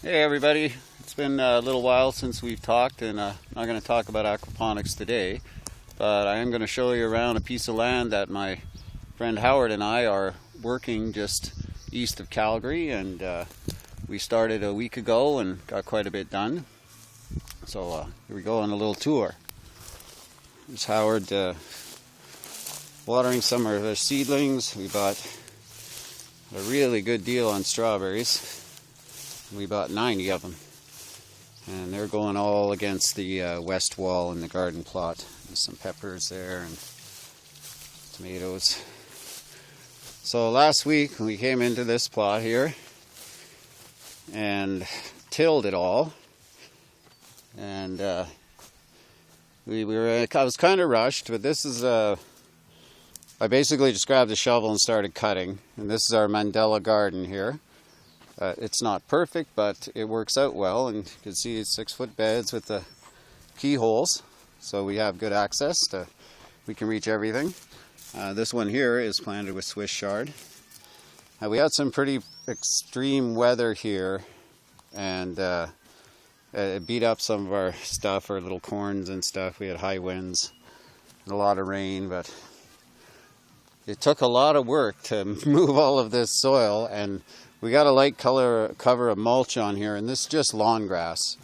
Hey everybody, it's been a little while since we've talked, and I'm not going to talk about aquaponics today, but I am going to show you around a piece of land that my friend Howard and I are working just east of Calgary, and we started a week ago and got quite a bit done. So here we go on a little tour. There's Howard watering some of our seedlings. We bought a really good deal on strawberries. We bought 90 of them, and they're going all against the west wall in the garden plot. There's some peppers there and tomatoes. So last week we came into this plot here and tilled it all, and I was kind of rushed, but this is I basically just grabbed a shovel and started cutting, and this is our mandala garden here. It's not perfect, but it works out well, and you can see it's 6-foot beds with the keyholes, so we have good access to, we can reach everything. This one here is planted with Swiss chard. We had some pretty extreme weather here, and it beat up some of our stuff, our little corns and stuff. We had high winds and a lot of rain, but it took a lot of work to move all of this soil, and we got a light cover of mulch on here, and this is just lawn grass.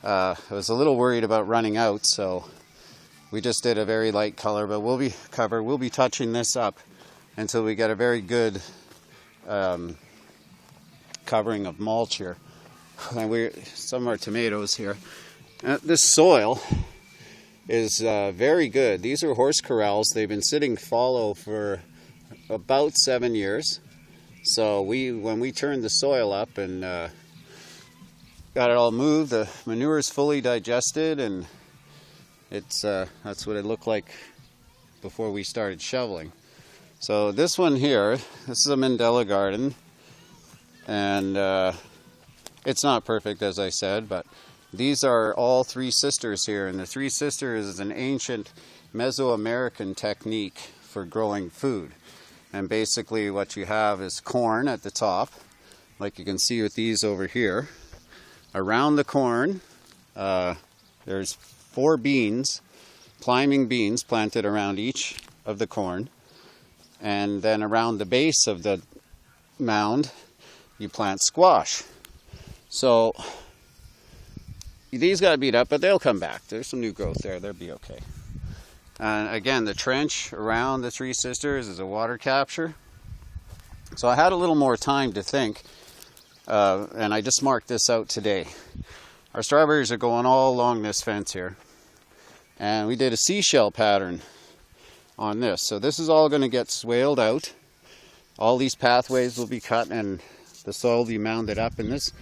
I was a little worried about running out, so we just did a very light color, but we'll be touching this up until we get a very good covering of mulch here. And some of our tomatoes here. This soil is very good. These are horse corrals. They've been sitting fallow for about 7 years. So when we turned the soil up and got it all moved, the manure is fully digested, and it's that's what it looked like before we started shoveling. So this one here, this is a mandala garden, and it's not perfect, as I said, but these are all three sisters here, and the three sisters is an ancient Mesoamerican technique for growing food. And basically what you have is corn at the top, like you can see with these over here. Around the corn, there's 4 beans, climbing beans planted around each of the corn. And then around the base of the mound, you plant squash. So these got beat up, but they'll come back. There's some new growth there. They'll be okay. And again, the trench around the three sisters is a water capture. So I had a little more time to think, and I just marked this out today. Our strawberries are going all along this fence here, and we did a seashell pattern on this. So this is all going to get swaled out. All these pathways will be cut, and the soil will be mounded up, and this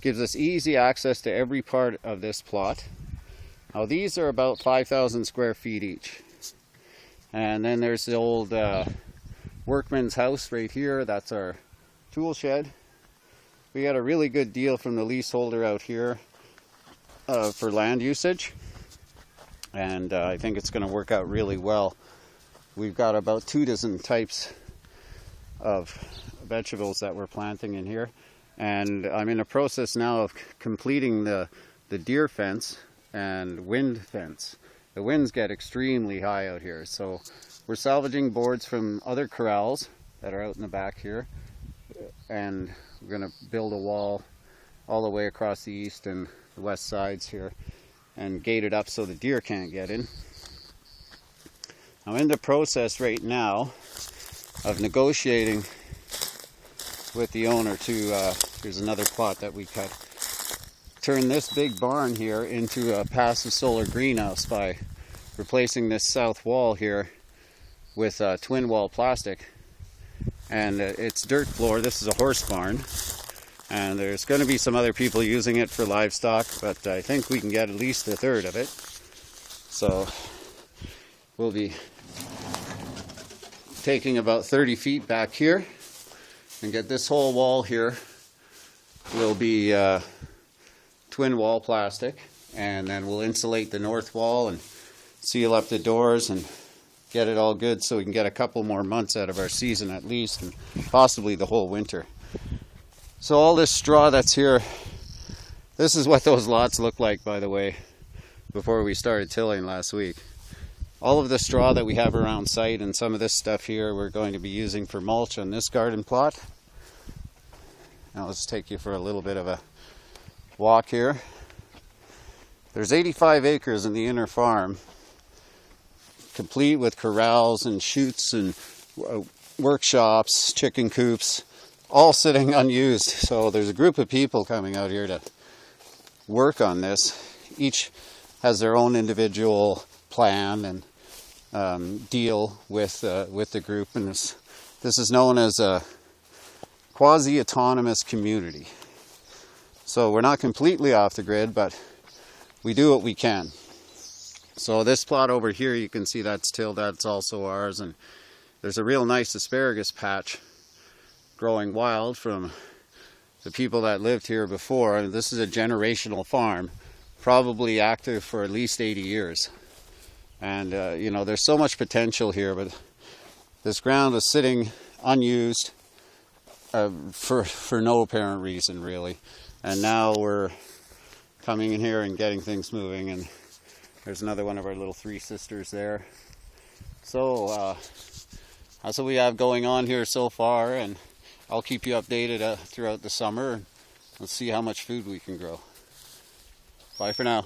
gives us easy access to every part of this plot. Now these are about 5,000 square feet each. And then there's the old workman's house right here. That's our tool shed. We got a really good deal from the leaseholder out here for land usage. And I think it's going to work out really well. We've got about 24 types of vegetables that we're planting in here. And I'm in the process now of completing the deer fence and wind fence. The winds get extremely high out here, so we're salvaging boards from other corrals that are out in the back here, and we're going to build a wall all the way across the east and the west sides here and gate it up so the deer can't get in. I'm in the process right now of negotiating with the owner to, here's another plot that we cut, turn this big barn here into a passive solar greenhouse by replacing this south wall here with twin wall plastic. And it's dirt floor. This is a horse barn, and there's going to be some other people using it for livestock, but I think we can get at least a third of it. So we'll be taking about 30 feet back here and get this whole wall here will be twin wall plastic, and then we'll insulate the north wall and seal up the doors and get it all good so we can get a couple more months out of our season at least, and possibly the whole winter. So all this straw that's here This is what those lots look like, by the way, before we started tilling last week. All of the straw that we have around site and some of this stuff here we're going to be using for mulch on this garden plot. Now let's take you for a little bit of a walk here. There's 85 acres in the inner farm, complete with corrals and chutes and workshops, chicken coops, all sitting unused. So there's a group of people coming out here to work on this. Each has their own individual plan and deal with the group, and this is known as a quasi-autonomous community. So we're not completely off the grid, but we do what we can. So this plot over here, you can see that's tilled, that's also ours, and there's a real nice asparagus patch growing wild from the people that lived here before. This is a generational farm, probably active for at least 80 years. And you know, there's so much potential here, but this ground is sitting unused for no apparent reason, really. And now we're coming in here and getting things moving, and there's another one of our little three sisters there. So that's what we have going on here so far, and I'll keep you updated throughout the summer. Let's see how much food we can grow. Bye for now.